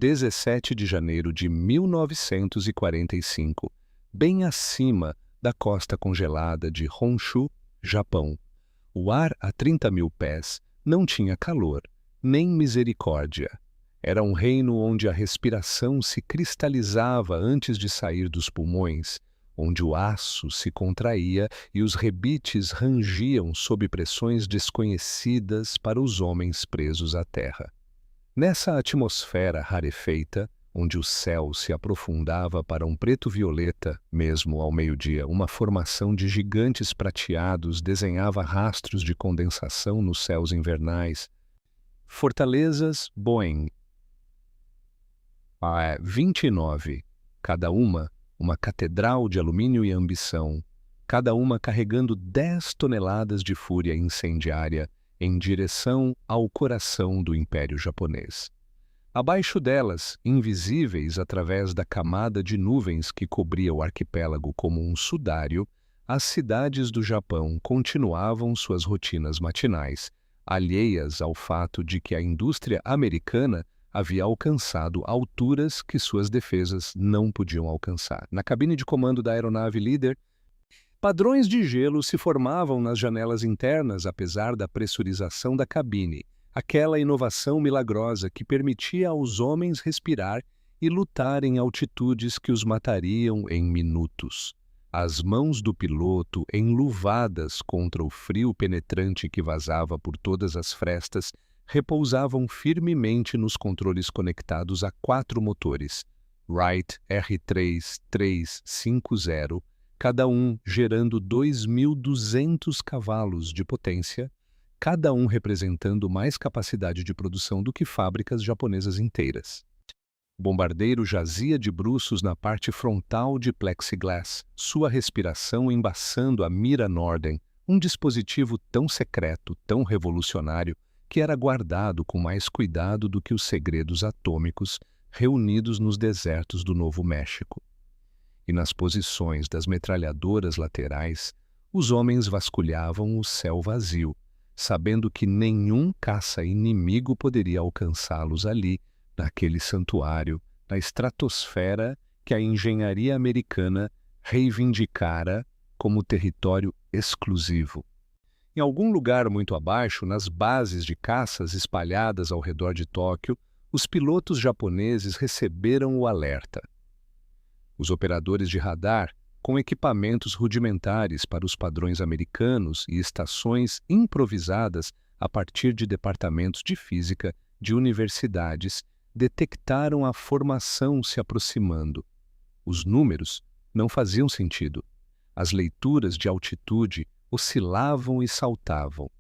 17 de janeiro de 1945, bem acima da costa congelada de Honshu, Japão. O ar a 30.000 pés não tinha calor, nem misericórdia. Era um reino onde a respiração se cristalizava antes de sair dos pulmões, onde o aço se contraía e os rebites rangiam sob pressões desconhecidas para os homens presos à terra. Nessa atmosfera rarefeita, onde o céu se aprofundava para um preto-violeta, mesmo ao meio-dia, uma formação de gigantes prateados desenhava rastros de condensação nos céus invernais. Fortalezas Boeing, 29, cada uma catedral de alumínio e ambição, cada uma carregando 10 toneladas de fúria incendiária em direção ao coração do Império Japonês. Abaixo delas, invisíveis através da camada de nuvens que cobria o arquipélago como um sudário, as cidades do Japão continuavam suas rotinas matinais, alheias ao fato de que a indústria americana havia alcançado alturas que suas defesas não podiam alcançar. Na cabine de comando da aeronave líder, padrões de gelo se formavam nas janelas internas apesar da pressurização da cabine, aquela inovação milagrosa que permitia aos homens respirar e lutar em altitudes que os matariam em minutos. As mãos do piloto, enluvadas contra o frio penetrante que vazava por todas as frestas, repousavam firmemente nos controles conectados a 4 motores, Wright R3350, cada um gerando 2.200 cavalos de potência, cada um representando mais capacidade de produção do que fábricas japonesas inteiras. O bombardeiro jazia de bruços na parte frontal de plexiglass, sua respiração embaçando a mira Norden, um dispositivo tão secreto, tão revolucionário, que era guardado com mais cuidado do que os segredos atômicos reunidos nos desertos do Novo México. E nas posições das metralhadoras laterais, os homens vasculhavam o céu vazio, sabendo que nenhum caça inimigo poderia alcançá-los ali, naquele santuário, na estratosfera que a engenharia americana reivindicara como território exclusivo. Em algum lugar muito abaixo, nas bases de caças espalhadas ao redor de Tóquio, os pilotos japoneses receberam o alerta. Os operadores de radar, com equipamentos rudimentares para os padrões americanos e estações improvisadas a partir de departamentos de física de universidades, detectaram a formação se aproximando. Os números não faziam sentido. As leituras de altitude oscilavam e saltavam.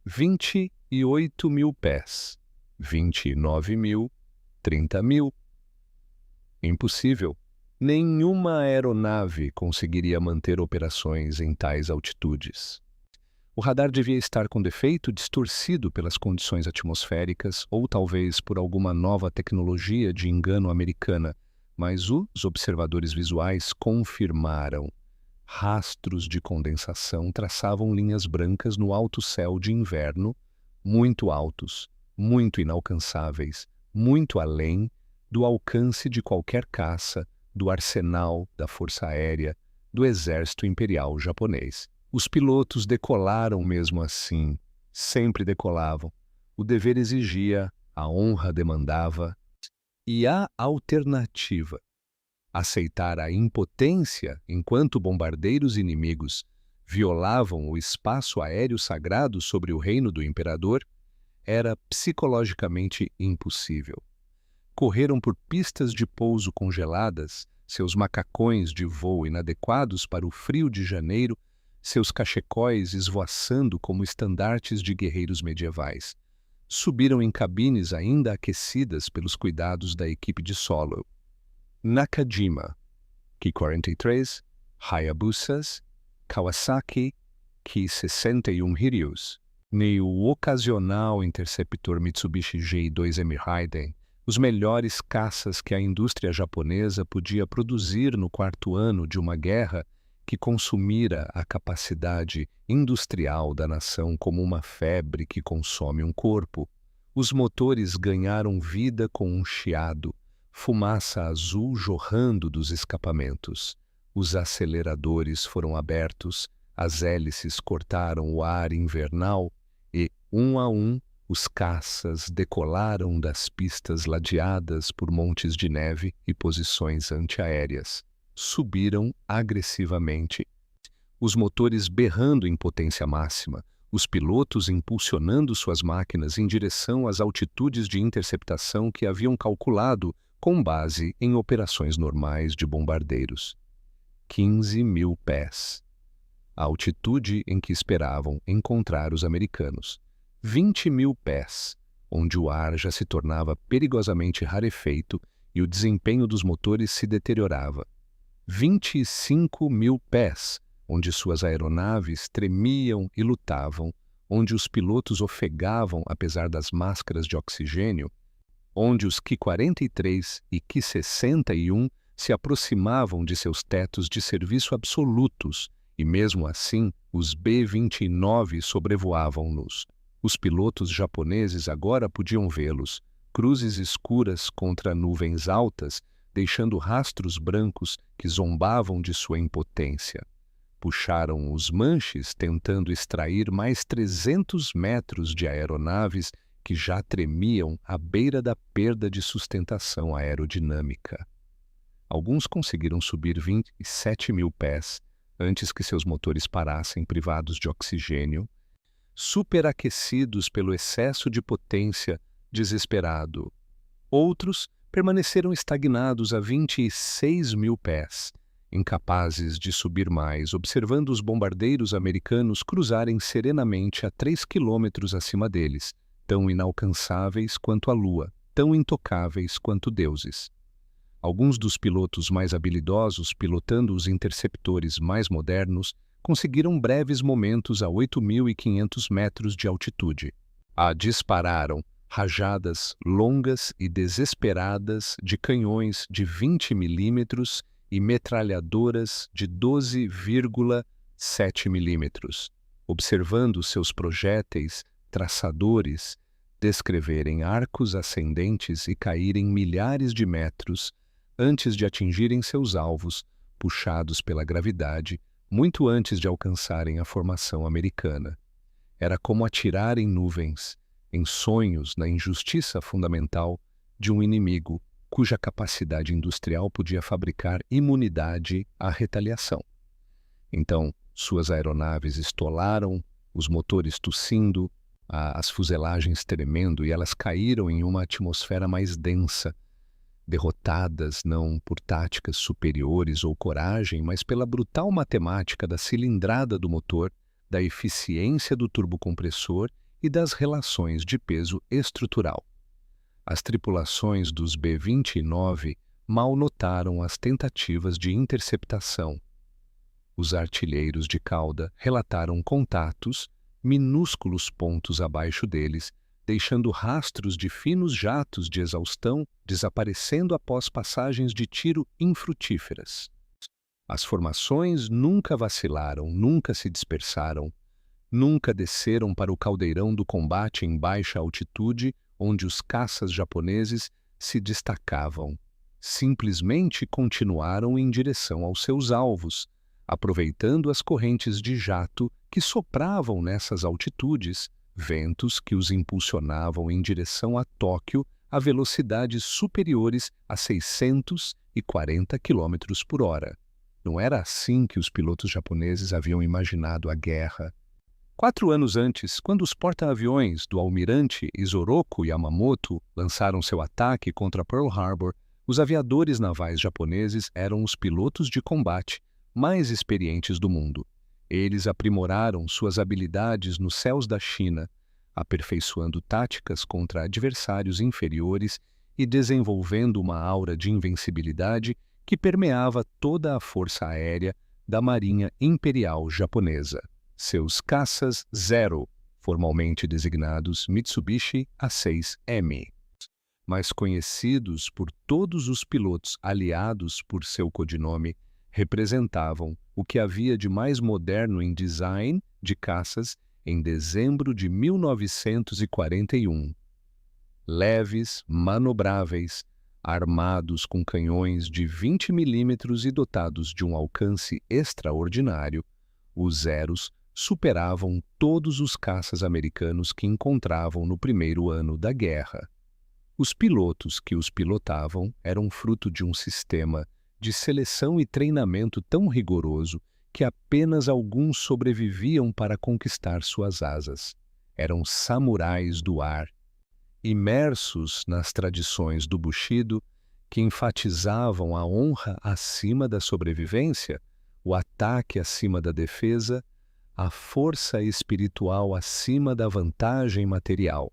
28.000 pés, 29.000, 30.000. Impossível. Nenhuma aeronave conseguiria manter operações em tais altitudes. O radar devia estar com defeito, distorcido pelas condições atmosféricas ou talvez por alguma nova tecnologia de engano americana, mas os observadores visuais confirmaram. Rastros de condensação traçavam linhas brancas no alto céu de inverno, muito altos, muito inalcançáveis, muito além do alcance de qualquer caça, do arsenal da Força Aérea, do Exército Imperial Japonês. Os pilotos decolaram mesmo assim, sempre decolavam. O dever exigia, a honra demandava, e a alternativa, aceitar a impotência enquanto bombardeiros inimigos violavam o espaço aéreo sagrado sobre o reino do imperador, era psicologicamente impossível. Correram por pistas de pouso congeladas, seus macacões de voo inadequados para o frio de janeiro, seus cachecóis esvoaçando como estandartes de guerreiros medievais. Subiram em cabines ainda aquecidas pelos cuidados da equipe de solo. Nakajima, Ki-43, Hayabusas, Kawasaki, Ki-61 Hiryus, nem o ocasional interceptor Mitsubishi J-2M Raiden, os melhores caças que a indústria japonesa podia produzir no 4º ano de uma guerra que consumira a capacidade industrial da nação como uma febre que consome um corpo. Os motores ganharam vida com um chiado, fumaça azul jorrando dos escapamentos. Os aceleradores foram abertos, as hélices cortaram o ar invernal e, um a um, os caças decolaram das pistas ladeadas por montes de neve e posições antiaéreas. Subiram agressivamente, os motores berrando em potência máxima, os pilotos impulsionando suas máquinas em direção às altitudes de interceptação que haviam calculado com base em operações normais de bombardeiros. 15.000 pés. A altitude em que esperavam encontrar os americanos. 20.000 pés, onde o ar já se tornava perigosamente rarefeito e o desempenho dos motores se deteriorava. 25.000 pés, onde suas aeronaves tremiam e lutavam, onde os pilotos ofegavam apesar das máscaras de oxigênio, onde os Ki-43 e Ki-61 se aproximavam de seus tetos de serviço absolutos, e mesmo assim os B-29 sobrevoavam-nos. Os pilotos japoneses agora podiam vê-los, cruzes escuras contra nuvens altas, deixando rastros brancos que zombavam de sua impotência. Puxaram os manches tentando extrair mais 300 metros de aeronaves que já tremiam à beira da perda de sustentação aerodinâmica. Alguns conseguiram subir 27.000 pés antes que seus motores parassem privados de oxigênio, superaquecidos pelo excesso de potência desesperado. Outros permaneceram estagnados a 26.000 pés, incapazes de subir mais, observando os bombardeiros americanos cruzarem serenamente a 3 quilômetros acima deles, tão inalcançáveis quanto a lua, tão intocáveis quanto deuses. Alguns dos pilotos mais habilidosos, pilotando os interceptores mais modernos, conseguiram breves momentos a 8.500 metros de altitude. Dispararam rajadas longas e desesperadas de canhões de 20 milímetros e metralhadoras de 12,7 milímetros, observando seus projéteis traçadores descreverem arcos ascendentes e caírem milhares de metros antes de atingirem seus alvos, puxados pela gravidade, muito antes de alcançarem a formação americana. Era como atirar em nuvens, em sonhos na injustiça fundamental de um inimigo cuja capacidade industrial podia fabricar imunidade à retaliação. Então, suas aeronaves estolaram, os motores tossindo, as fuselagens tremendo, e elas caíram em uma atmosfera mais densa, derrotadas não por táticas superiores ou coragem, mas pela brutal matemática da cilindrada do motor, da eficiência do turbocompressor e das relações de peso estrutural. As tripulações dos B-29 mal notaram as tentativas de interceptação. Os artilheiros de cauda relataram contatos, minúsculos pontos abaixo deles, deixando rastros de finos jatos de exaustão desaparecendo após passagens de tiro infrutíferas. As formações nunca vacilaram, nunca se dispersaram, nunca desceram para o caldeirão do combate em baixa altitude, onde os caças japoneses se destacavam. Simplesmente continuaram em direção aos seus alvos, aproveitando as correntes de jato que sopravam nessas altitudes, ventos que os impulsionavam em direção a Tóquio a velocidades superiores a 640 km por hora. Não era assim que os pilotos japoneses haviam imaginado a guerra. 4 anos antes, quando os porta-aviões do almirante Isoroku Yamamoto lançaram seu ataque contra Pearl Harbor, os aviadores navais japoneses eram os pilotos de combate mais experientes do mundo. Eles aprimoraram suas habilidades nos céus da China, aperfeiçoando táticas contra adversários inferiores e desenvolvendo uma aura de invencibilidade que permeava toda a força aérea da Marinha Imperial Japonesa. Seus caças Zero, formalmente designados Mitsubishi A6M, mas conhecidos por todos os pilotos aliados por seu codinome, representavam o que havia de mais moderno em design de caças em dezembro de 1941. leves, manobráveis, armados com canhões de 20 milímetros e dotados de um alcance extraordinário, os Zeros superavam todos os caças americanos que encontravam no primeiro ano da guerra. Os pilotos que os pilotavam eram fruto de um sistema de seleção e treinamento tão rigoroso que apenas alguns sobreviviam para conquistar suas asas. Eram samurais do ar, imersos nas tradições do Bushido, que enfatizavam a honra acima da sobrevivência, o ataque acima da defesa, a força espiritual acima da vantagem material.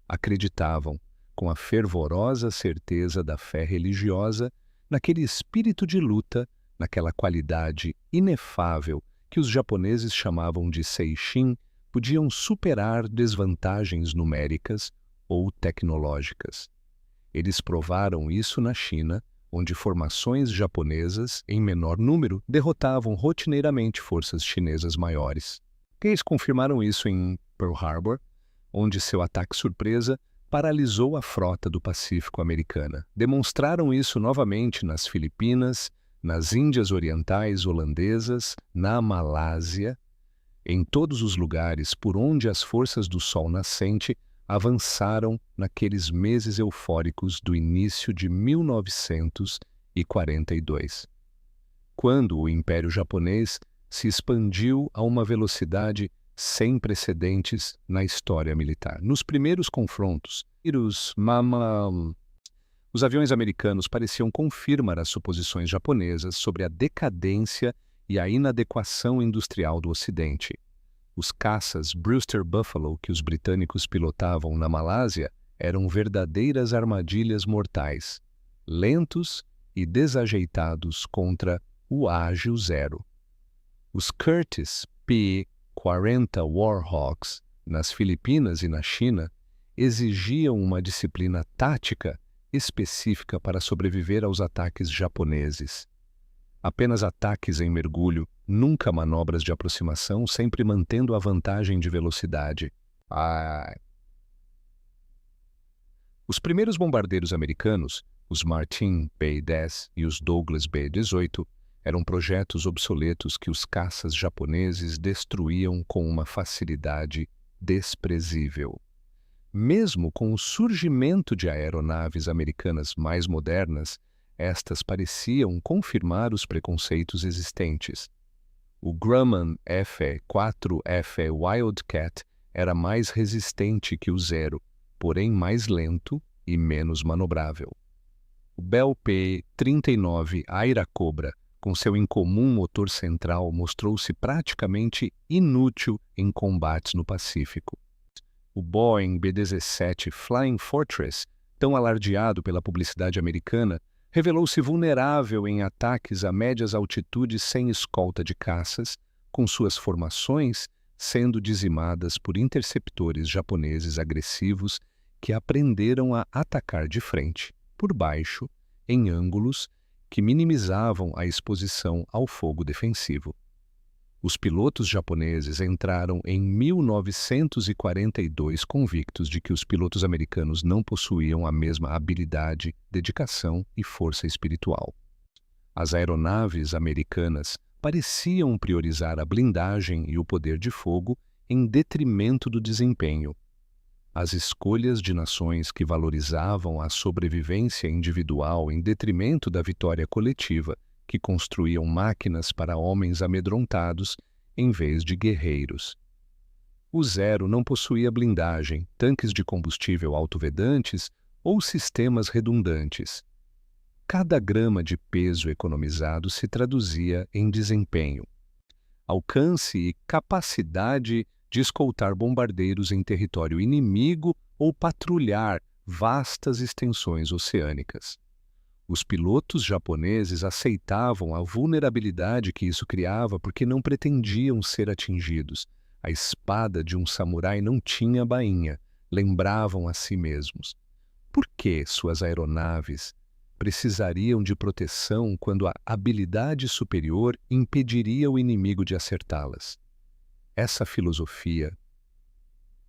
Acreditavam, com a fervorosa certeza da fé religiosa, naquele espírito de luta, naquela qualidade inefável que os japoneses chamavam de seishin, podiam superar desvantagens numéricas ou tecnológicas. Eles provaram isso na China, onde formações japonesas, em menor número, derrotavam rotineiramente forças chinesas maiores. Eles confirmaram isso em Pearl Harbor, onde seu ataque surpresa paralisou a frota do Pacífico americana. Demonstraram isso novamente nas Filipinas, nas Índias Orientais holandesas, na Malásia, em todos os lugares por onde as forças do Sol Nascente avançaram naqueles meses eufóricos do início de 1942, quando o Império Japonês se expandiu a uma velocidade sem precedentes na história militar. Nos primeiros confrontos, os aviões americanos pareciam confirmar as suposições japonesas sobre a decadência e a inadequação industrial do Ocidente. Os caças Brewster Buffalo que os britânicos pilotavam na Malásia eram verdadeiras armadilhas mortais, lentos e desajeitados contra o ágil Zero. Os Curtiss P-40 Warhawks, nas Filipinas e na China, exigiam uma disciplina tática específica para sobreviver aos ataques japoneses. Apenas ataques em mergulho, nunca manobras de aproximação, sempre mantendo a vantagem de velocidade. Os primeiros bombardeiros americanos, os Martin B-10 e os Douglas B-18, eram projetos obsoletos que os caças japoneses destruíam com uma facilidade desprezível. Mesmo com o surgimento de aeronaves americanas mais modernas, estas pareciam confirmar os preconceitos existentes. O Grumman F-4F Wildcat era mais resistente que o Zero, porém mais lento e menos manobrável. O Bell P-39 Airacobra, com seu incomum motor central, mostrou-se praticamente inútil em combates no Pacífico. O Boeing B-17 Flying Fortress, tão alardeado pela publicidade americana, revelou-se vulnerável em ataques a médias altitudes sem escolta de caças, com suas formações sendo dizimadas por interceptores japoneses agressivos que aprenderam a atacar de frente, por baixo, em ângulos que minimizavam a exposição ao fogo defensivo. Os pilotos japoneses entraram em 1942 convictos de que os pilotos americanos não possuíam a mesma habilidade, dedicação e força espiritual. As aeronaves americanas pareciam priorizar a blindagem e o poder de fogo em detrimento do desempenho. As escolhas de nações que valorizavam a sobrevivência individual em detrimento da vitória coletiva, que construíam máquinas para homens amedrontados em vez de guerreiros. O Zero não possuía blindagem, tanques de combustível autovedantes ou sistemas redundantes. Cada grama de peso economizado se traduzia em desempenho, alcance e capacidade de escoltar bombardeiros em território inimigo ou patrulhar vastas extensões oceânicas. Os pilotos japoneses aceitavam a vulnerabilidade que isso criava porque não pretendiam ser atingidos. A espada de um samurai não tinha bainha, lembravam a si mesmos. Por que suas aeronaves precisariam de proteção quando a habilidade superior impediria o inimigo de acertá-las? Essa filosofia,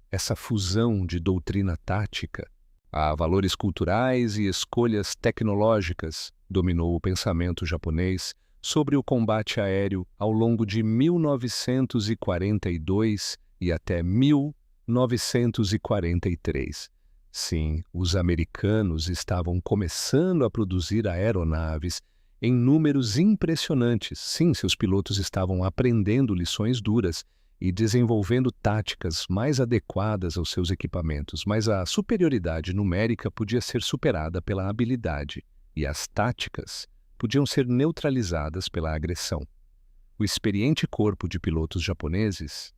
essa fusão de doutrina tática A valores culturais e escolhas tecnológicas dominou o pensamento japonês sobre o combate aéreo ao longo de 1942 e até 1943. Sim, os americanos estavam começando a produzir aeronaves em números impressionantes. Sim, seus pilotos estavam aprendendo lições duras e desenvolvendo táticas mais adequadas aos seus equipamentos, mas a superioridade numérica podia ser superada pela habilidade, e as táticas podiam ser neutralizadas pela agressão. O experiente corpo de pilotos japoneses,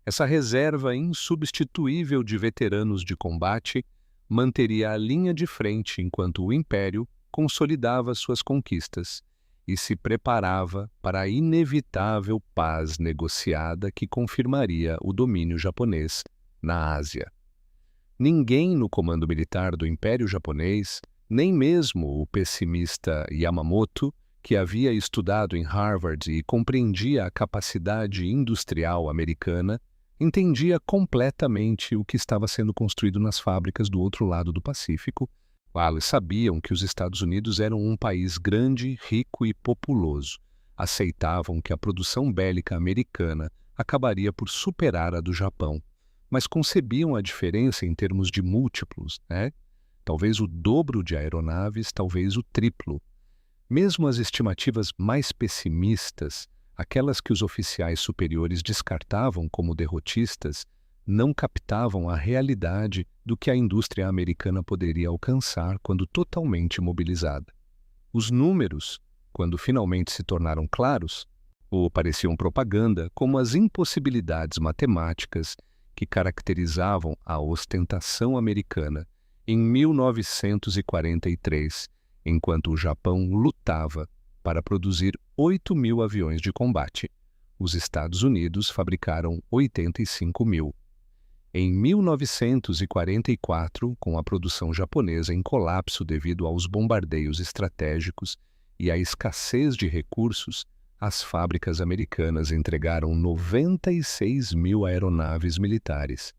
essa reserva insubstituível de veteranos de combate, manteria a linha de frente enquanto o Império consolidava suas conquistas e se preparava para a inevitável paz negociada que confirmaria o domínio japonês na Ásia. Ninguém no comando militar do Império Japonês, nem mesmo o pessimista Yamamoto, que havia estudado em Harvard e compreendia a capacidade industrial americana, entendia completamente o que estava sendo construído nas fábricas do outro lado do Pacífico. Eles sabiam que os Estados Unidos eram um país grande, rico e populoso. Aceitavam que a produção bélica americana acabaria por superar a do Japão, mas concebiam a diferença em termos de múltiplos, né? Talvez o dobro de aeronaves, talvez o triplo. Mesmo as estimativas mais pessimistas, aquelas que os oficiais superiores descartavam como derrotistas, não captavam a realidade do que a indústria americana poderia alcançar quando totalmente mobilizada. Os números, quando finalmente se tornaram claros, ou pareciam propaganda, como as impossibilidades matemáticas que caracterizavam a ostentação americana em 1943, enquanto o Japão lutava para produzir 8.000 aviões de combate. Os Estados Unidos fabricaram 85.000. Em 1944, com a produção japonesa em colapso devido aos bombardeios estratégicos e à escassez de recursos, as fábricas americanas entregaram 96.000 aeronaves militares.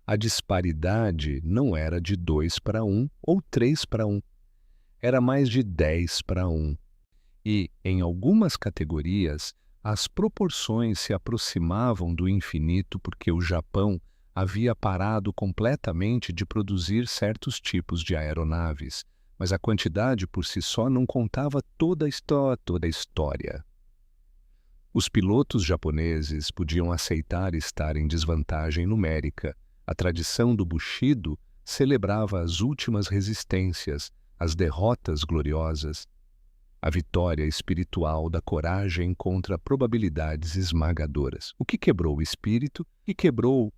A disparidade não era de 2 para 1 ou 3 para 1. Era mais de 10 para 1. E, em algumas categorias, as proporções se aproximavam do infinito porque o Japão havia parado completamente de produzir certos tipos de aeronaves, mas a quantidade por si só não contava toda a história. Os pilotos japoneses podiam aceitar estar em desvantagem numérica. A tradição do Bushido celebrava as últimas resistências, as derrotas gloriosas, a vitória espiritual da coragem contra probabilidades esmagadoras. O que quebrou o espírito e quebrou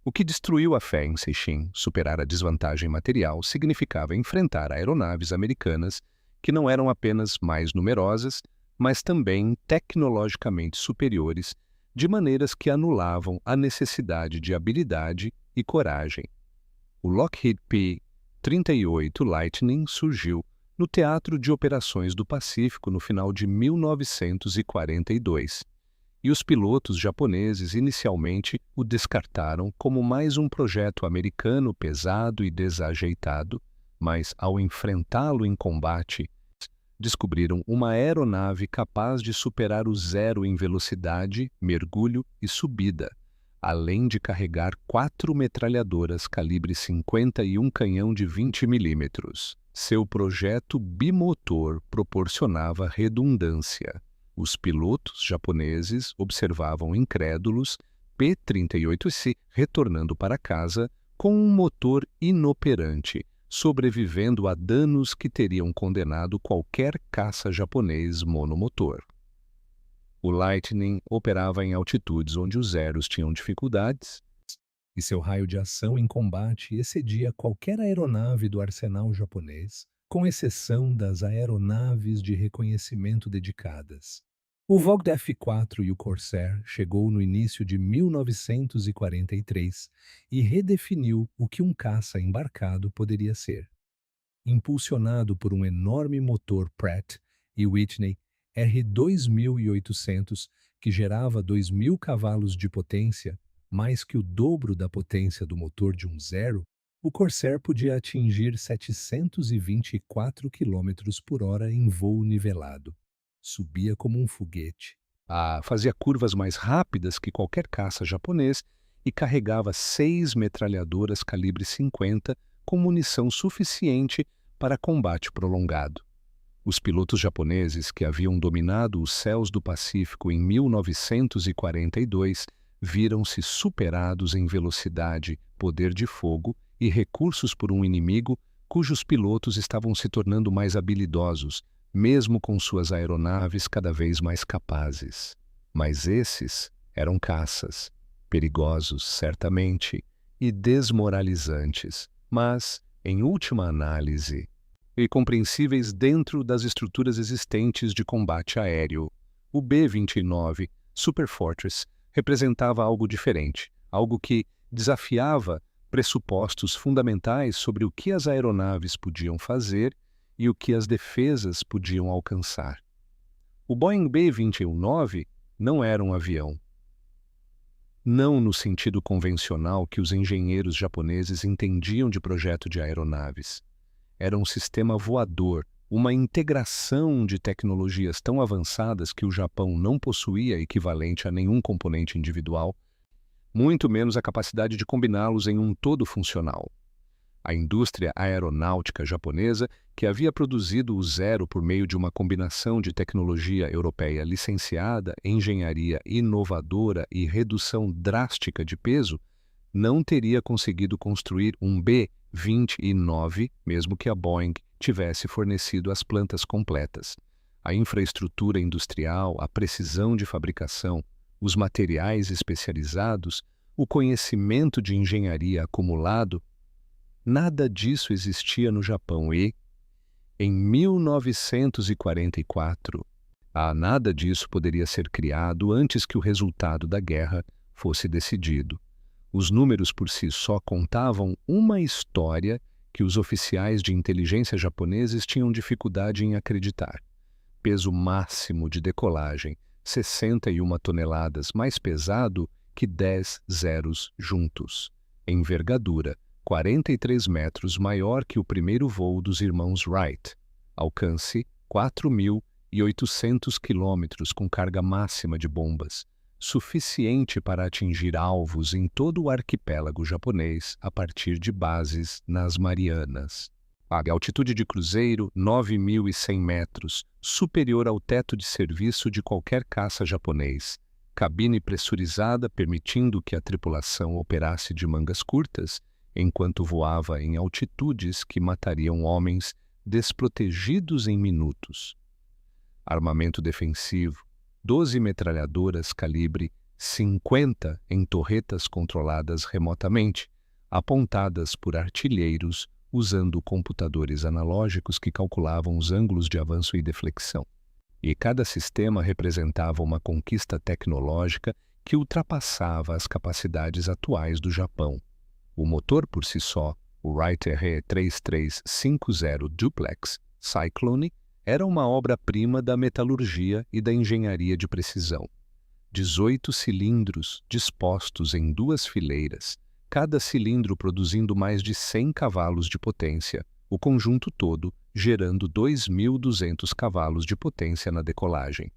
o que destruiu a fé em Seishin. Superar a desvantagem material significava enfrentar aeronaves americanas que não eram apenas mais numerosas, mas também tecnologicamente superiores, de maneiras que anulavam a necessidade de habilidade e coragem. O Lockheed P-38 Lightning surgiu no Teatro de Operações do Pacífico no final de 1942, e os pilotos japoneses inicialmente o descartaram como mais um projeto americano pesado e desajeitado, mas ao enfrentá-lo em combate, descobriram uma aeronave capaz de superar o zero em velocidade, mergulho e subida, além de carregar 4 metralhadoras calibre 50 e um canhão de 20 milímetros. Seu projeto bimotor proporcionava redundância. Os pilotos japoneses observavam incrédulos P-38C retornando para casa com um motor inoperante, sobrevivendo a danos que teriam condenado qualquer caça japonês monomotor. O Lightning operava em altitudes onde os zeros tinham dificuldades, e seu raio de ação em combate excedia qualquer aeronave do arsenal japonês, com exceção das aeronaves de reconhecimento dedicadas. O Vogue F-4 e o Corsair chegou no início de 1943 e redefiniu o que um caça embarcado poderia ser. Impulsionado por um enorme motor Pratt e Whitney R2800, que gerava 2.000 cavalos de potência, mais que o dobro da potência do motor de um Zero, O Corsair podia atingir 724 quilômetros por hora em voo nivelado. Subia como um foguete. Fazia curvas mais rápidas que qualquer caça japonês e carregava 6 metralhadoras calibre 50 com munição suficiente para combate prolongado. Os pilotos japoneses que haviam dominado os céus do Pacífico em 1942 viram-se superados em velocidade, poder de fogo e recursos por um inimigo cujos pilotos estavam se tornando mais habilidosos, mesmo com suas aeronaves cada vez mais capazes. Mas esses eram caças, perigosos, certamente, e desmoralizantes, mas, em última análise, e compreensíveis dentro das estruturas existentes de combate aéreo. O B-29 Super Fortress representava algo diferente, algo que desafiava pressupostos fundamentais sobre o que as aeronaves podiam fazer e o que as defesas podiam alcançar. O Boeing B-29 não era um avião. Não no sentido convencional que os engenheiros japoneses entendiam de projeto de aeronaves. Era um sistema voador, uma integração de tecnologias tão avançadas que o Japão não possuía equivalente a nenhum componente individual, muito menos a capacidade de combiná-los em um todo funcional. A indústria aeronáutica japonesa, que havia produzido o Zero por meio de uma combinação de tecnologia europeia licenciada, engenharia inovadora e redução drástica de peso, não teria conseguido construir um B-29, mesmo que a Boeing tivesse fornecido as plantas completas. A infraestrutura industrial, a precisão de fabricação, os materiais especializados, o conhecimento de engenharia acumulado, nada disso existia no Japão e, em 1944, nada disso poderia ser criado antes que o resultado da guerra fosse decidido. Os números por si só contavam uma história que os oficiais de inteligência japoneses tinham dificuldade em acreditar. Peso máximo de decolagem, 61 toneladas, mais pesado que 10 zeros juntos. Envergadura, 43 metros maior que o primeiro voo dos irmãos Wright. Alcance, 4.800 quilômetros com carga máxima de bombas, suficiente para atingir alvos em todo o arquipélago japonês a partir de bases nas Marianas. A altitude de cruzeiro, 9.100 metros, superior ao teto de serviço de qualquer caça japonês. Cabine pressurizada permitindo que a tripulação operasse de mangas curtas, enquanto voava em altitudes que matariam homens desprotegidos em minutos. Armamento defensivo, 12 metralhadoras calibre 50 em torretas controladas remotamente, apontadas por artilheiros usando computadores analógicos que calculavam os ângulos de avanço e deflexão. E cada sistema representava uma conquista tecnológica que ultrapassava as capacidades atuais do Japão. O motor por si só, o Wright RE-3350 Duplex Cyclone, era uma obra-prima da metalurgia e da engenharia de precisão. 18 cilindros dispostos em 2 fileiras, cada cilindro produzindo mais de 100 cavalos de potência, o conjunto todo gerando 2.200 cavalos de potência na decolagem.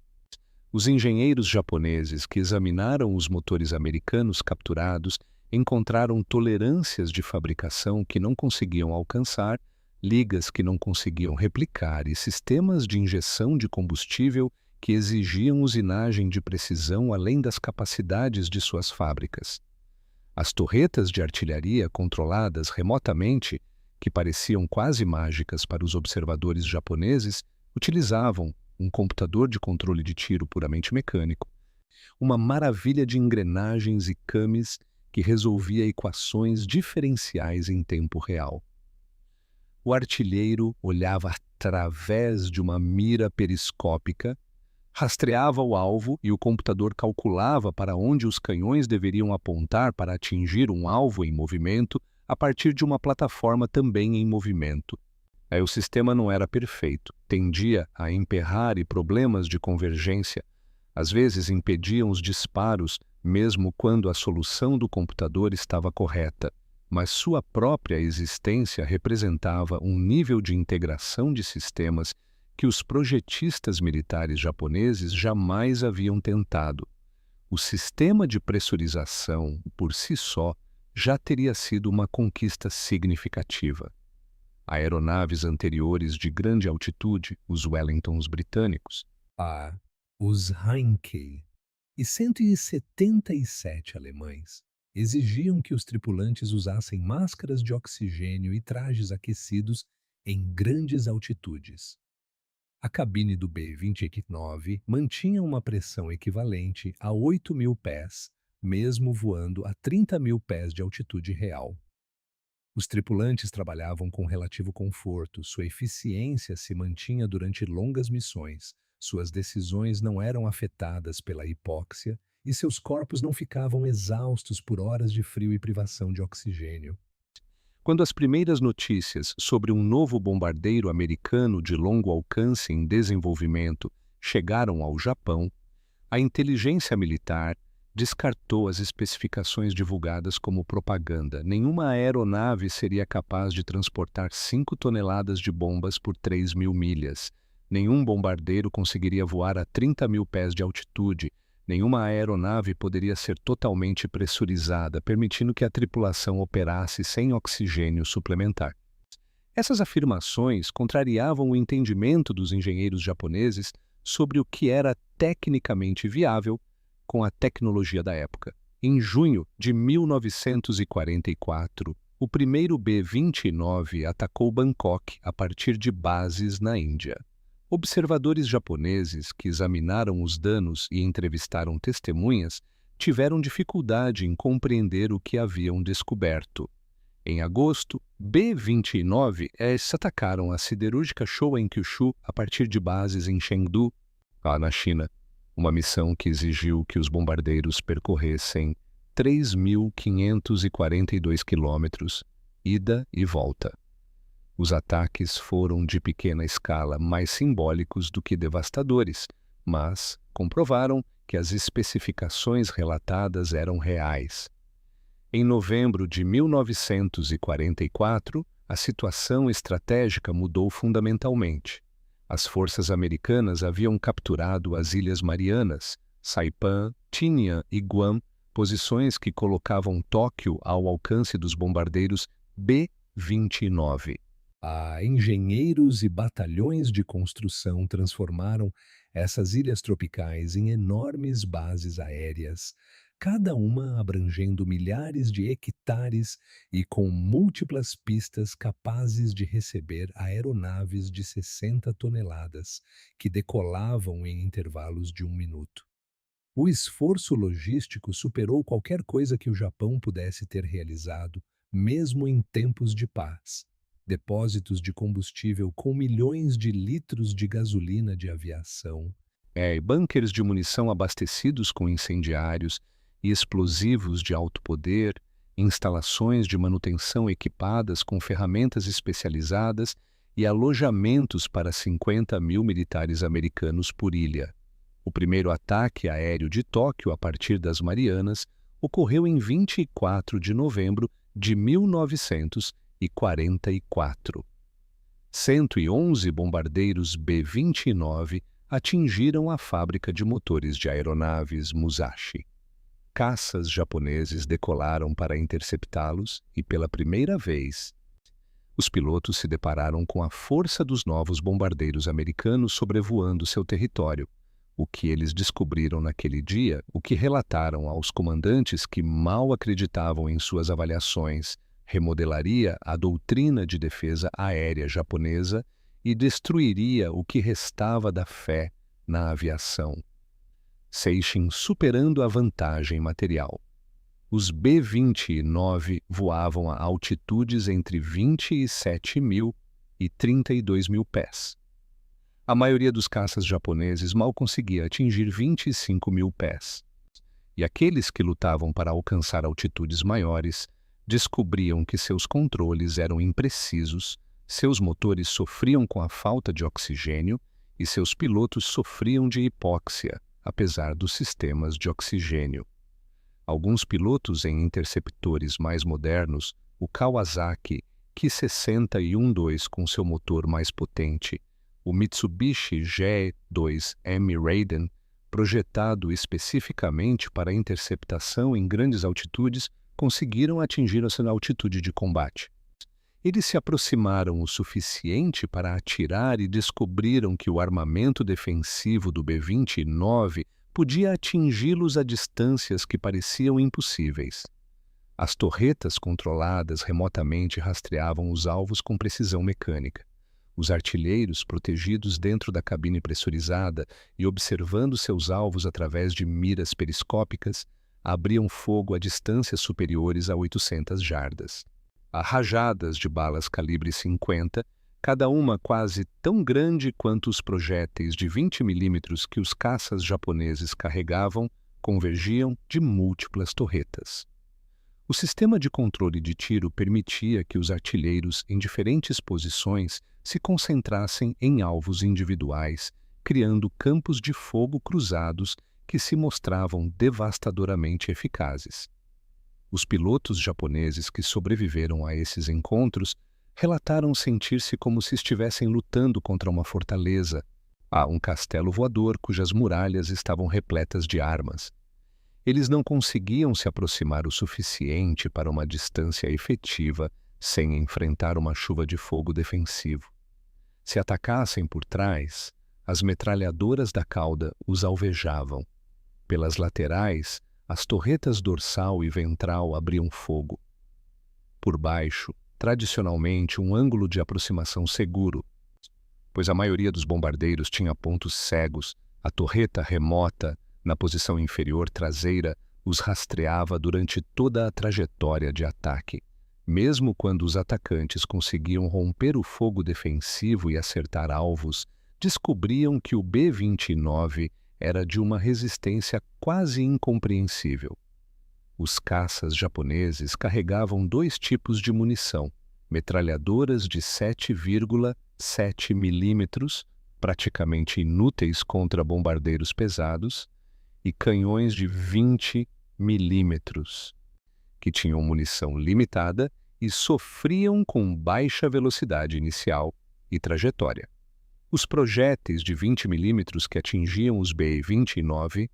Os engenheiros japoneses que examinaram os motores americanos capturados encontraram tolerâncias de fabricação que não conseguiam alcançar, ligas que não conseguiam replicar e sistemas de injeção de combustível que exigiam usinagem de precisão além das capacidades de suas fábricas. As torretas de artilharia controladas remotamente, que pareciam quase mágicas para os observadores japoneses, utilizavam um computador de controle de tiro puramente mecânico, uma maravilha de engrenagens e cames que resolvia equações diferenciais em tempo real. O artilheiro olhava através de uma mira periscópica, rastreava o alvo e o computador calculava para onde os canhões deveriam apontar para atingir um alvo em movimento a partir de uma plataforma também em movimento. O sistema não era perfeito, tendia a emperrar e problemas de convergência às vezes impediam os disparos mesmo quando a solução do computador estava correta, mas sua própria existência representava um nível de integração de sistemas que os projetistas militares japoneses jamais haviam tentado. O sistema de pressurização, por si só, já teria sido uma conquista significativa. Aeronaves anteriores de grande altitude, os Wellingtons britânicos, os Heinkel e 177 alemães, exigiam que os tripulantes usassem máscaras de oxigênio e trajes aquecidos em grandes altitudes. A cabine do B-29 mantinha uma pressão equivalente a 8.000 pés, mesmo voando a 30.000 pés de altitude real. Os tripulantes trabalhavam com relativo conforto, sua eficiência se mantinha durante longas missões, suas decisões não eram afetadas pela hipóxia e seus corpos não ficavam exaustos por horas de frio e privação de oxigênio. Quando as primeiras notícias sobre um novo bombardeiro americano de longo alcance em desenvolvimento chegaram ao Japão, a inteligência militar descartou as especificações divulgadas como propaganda. Nenhuma aeronave seria capaz de transportar 5 toneladas de bombas por 3.000 milhas. Nenhum bombardeiro conseguiria voar a 30.000 pés de altitude. Nenhuma aeronave poderia ser totalmente pressurizada, permitindo que a tripulação operasse sem oxigênio suplementar. Essas afirmações contrariavam o entendimento dos engenheiros japoneses sobre o que era tecnicamente viável com a tecnologia da época. Em junho de 1944, o primeiro B-29 atacou Bangkok a partir de bases na Índia. Observadores japoneses que examinaram os danos e entrevistaram testemunhas tiveram dificuldade em compreender o que haviam descoberto. Em agosto, B-29s atacaram a siderúrgica Showa Kyushu a partir de bases em Chengdu, lá na China, uma missão que exigiu que os bombardeiros percorressem 3.542 quilômetros, ida e volta. Os ataques foram de pequena escala, mais simbólicos do que devastadores, mas comprovaram que as especificações relatadas eram reais. Em novembro de 1944, a situação estratégica mudou fundamentalmente. As forças americanas haviam capturado as Ilhas Marianas, Saipan, Tinian e Guam, posições que colocavam Tóquio ao alcance dos bombardeiros B-29. Engenheiros e batalhões de construção transformaram essas ilhas tropicais em enormes bases aéreas, cada uma abrangendo milhares de hectares e com múltiplas pistas capazes de receber aeronaves de 60 toneladas, que decolavam em intervalos de 1 minuto. O esforço logístico superou qualquer coisa que o Japão pudesse ter realizado, mesmo em tempos de paz. Depósitos de combustível com milhões de litros de gasolina de aviação, bunkers de munição abastecidos com incendiários e explosivos de alto poder, instalações de manutenção equipadas com ferramentas especializadas e alojamentos para 50.000 militares americanos por ilha. O primeiro ataque aéreo de Tóquio a partir das Marianas ocorreu em 24 de novembro de 1944. 111 bombardeiros B-29 atingiram a fábrica de motores de aeronaves Musashi. Caças japoneses decolaram para interceptá-los e, pela primeira vez, os pilotos se depararam com a força dos novos bombardeiros americanos sobrevoando seu território. O que eles descobriram naquele dia, o que relataram aos comandantes que mal acreditavam em suas avaliações, remodelaria a doutrina de defesa aérea japonesa e destruiria o que restava da fé na aviação. Seishin superando a vantagem material. Os B-29 voavam a altitudes entre 27.000 e 32.000 pés. A maioria dos caças japoneses mal conseguia atingir 25.000 pés. E aqueles que lutavam para alcançar altitudes maiores descobriam que seus controles eram imprecisos, seus motores sofriam com a falta de oxigênio e seus pilotos sofriam de hipóxia, apesar dos sistemas de oxigênio. Alguns pilotos em interceptores mais modernos o Kawasaki Ki-60 com seu motor mais potente, o Mitsubishi G2M Raiden, projetado especificamente para interceptação em grandes altitudes, conseguiram atingir a sua altitude de combate. Eles se aproximaram o suficiente para atirar e descobriram que o armamento defensivo do B-29 podia atingi-los a distâncias que pareciam impossíveis. As torretas controladas remotamente rastreavam os alvos com precisão mecânica. Os artilheiros, protegidos dentro da cabine pressurizada e observando seus alvos através de miras periscópicas, abriam fogo a distâncias superiores a 800 jardas. A rajadas de balas calibre 50, cada uma quase tão grande quanto os projéteis de 20 milímetros que os caças japoneses carregavam, convergiam de múltiplas torretas. O sistema de controle de tiro permitia que os artilheiros em diferentes posições se concentrassem em alvos individuais, criando campos de fogo cruzados que se mostravam devastadoramente eficazes. Os pilotos japoneses que sobreviveram a esses encontros relataram sentir-se como se estivessem lutando contra uma fortaleza, um castelo voador cujas muralhas estavam repletas de armas. Eles não conseguiam se aproximar o suficiente para uma distância efetiva sem enfrentar uma chuva de fogo defensivo. Se atacassem por trás, as metralhadoras da cauda os alvejavam. Pelas laterais, as torretas dorsal e ventral abriam fogo. Por baixo, tradicionalmente um ângulo de aproximação seguro, pois a maioria dos bombardeiros tinha pontos cegos, a torreta remota, na posição inferior traseira, os rastreava durante toda a trajetória de ataque. Mesmo quando os atacantes conseguiam romper o fogo defensivo e acertar alvos, descobriam que o B-29 era de uma resistência quase incompreensível. Os caças japoneses carregavam dois tipos de munição, metralhadoras de 7,7 milímetros, praticamente inúteis contra bombardeiros pesados, e canhões de 20 milímetros, que tinham munição limitada e sofriam com baixa velocidade inicial e trajetória. Os projéteis de 20 milímetros que atingiam os B-29,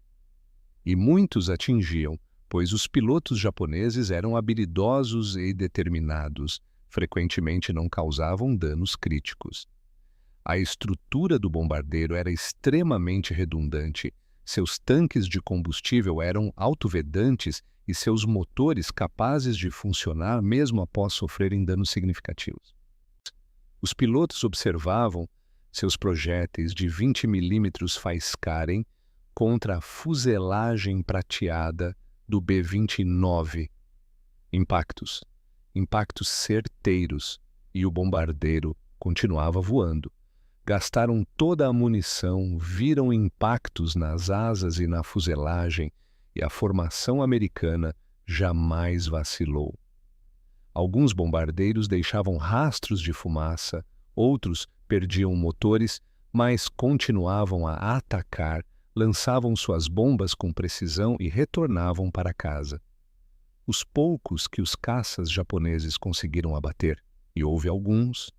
e muitos atingiam, pois os pilotos japoneses eram habilidosos e determinados, frequentemente não causavam danos críticos. A estrutura do bombardeiro era extremamente redundante. Seus tanques de combustível eram autovedantes e seus motores capazes de funcionar mesmo após sofrerem danos significativos. Os pilotos observavam seus projéteis de 20 milímetros faiscarem contra a fuselagem prateada do B-29. Impactos certeiros, e o bombardeiro continuava voando. Gastaram toda a munição, viram impactos nas asas e na fuselagem, e a formação americana jamais vacilou. Alguns bombardeiros deixavam rastros de fumaça, outros perdiam motores, mas continuavam a atacar, lançavam suas bombas com precisão e retornavam para casa. Os poucos que os caças japoneses conseguiram abater, e houve alguns,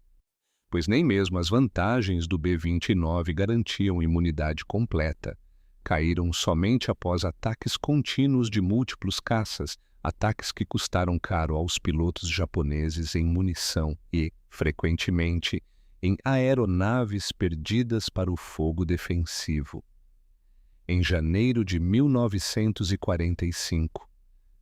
pois nem mesmo as vantagens do B-29 garantiam imunidade completa, caíram somente após ataques contínuos de múltiplos caças, ataques que custaram caro aos pilotos japoneses em munição e, frequentemente, em aeronaves perdidas para o fogo defensivo. Em janeiro de 1945,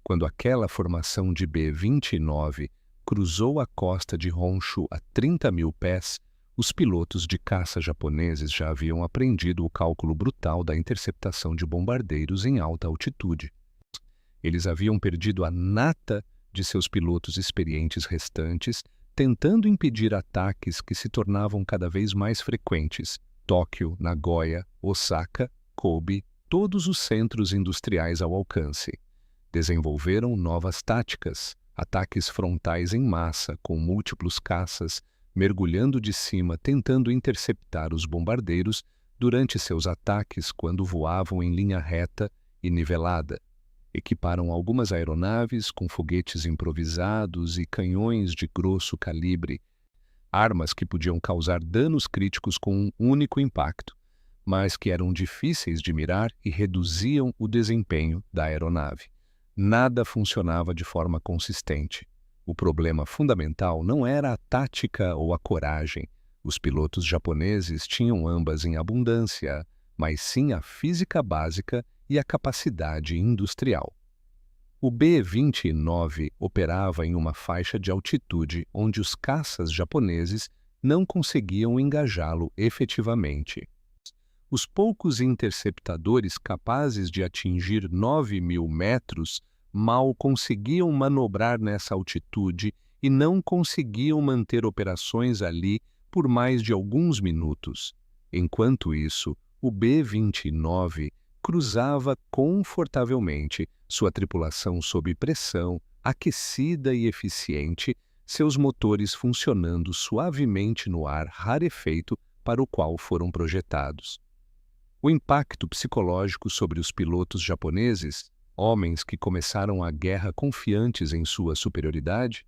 quando aquela formação de B-29 cruzou a costa de Honshu a 30 mil pés, os pilotos de caça japoneses já haviam aprendido o cálculo brutal da interceptação de bombardeiros em alta altitude. Eles haviam perdido a nata de seus pilotos experientes restantes, tentando impedir ataques que se tornavam cada vez mais frequentes. Tóquio, Nagoya, Osaka, Kobe, todos os centros industriais ao alcance. Desenvolveram novas táticas, ataques frontais em massa, com múltiplos caças, mergulhando de cima tentando interceptar os bombardeiros durante seus ataques quando voavam em linha reta e nivelada. Equiparam algumas aeronaves com foguetes improvisados e canhões de grosso calibre, armas que podiam causar danos críticos com um único impacto, mas que eram difíceis de mirar e reduziam o desempenho da aeronave. Nada funcionava de forma consistente. O problema fundamental não era a tática ou a coragem. Os pilotos japoneses tinham ambas em abundância, mas sim a física básica e a capacidade industrial. O B-29 operava em uma faixa de altitude onde os caças japoneses não conseguiam engajá-lo efetivamente. Os poucos interceptadores capazes de atingir 9.000 metros mal conseguiam manobrar nessa altitude e não conseguiam manter operações ali por mais de alguns minutos. Enquanto isso, o B-29 cruzava confortavelmente, sua tripulação sob pressão, aquecida e eficiente, seus motores funcionando suavemente no ar rarefeito para o qual foram projetados. O impacto psicológico sobre os pilotos japoneses, homens que começaram a guerra confiantes em sua superioridade,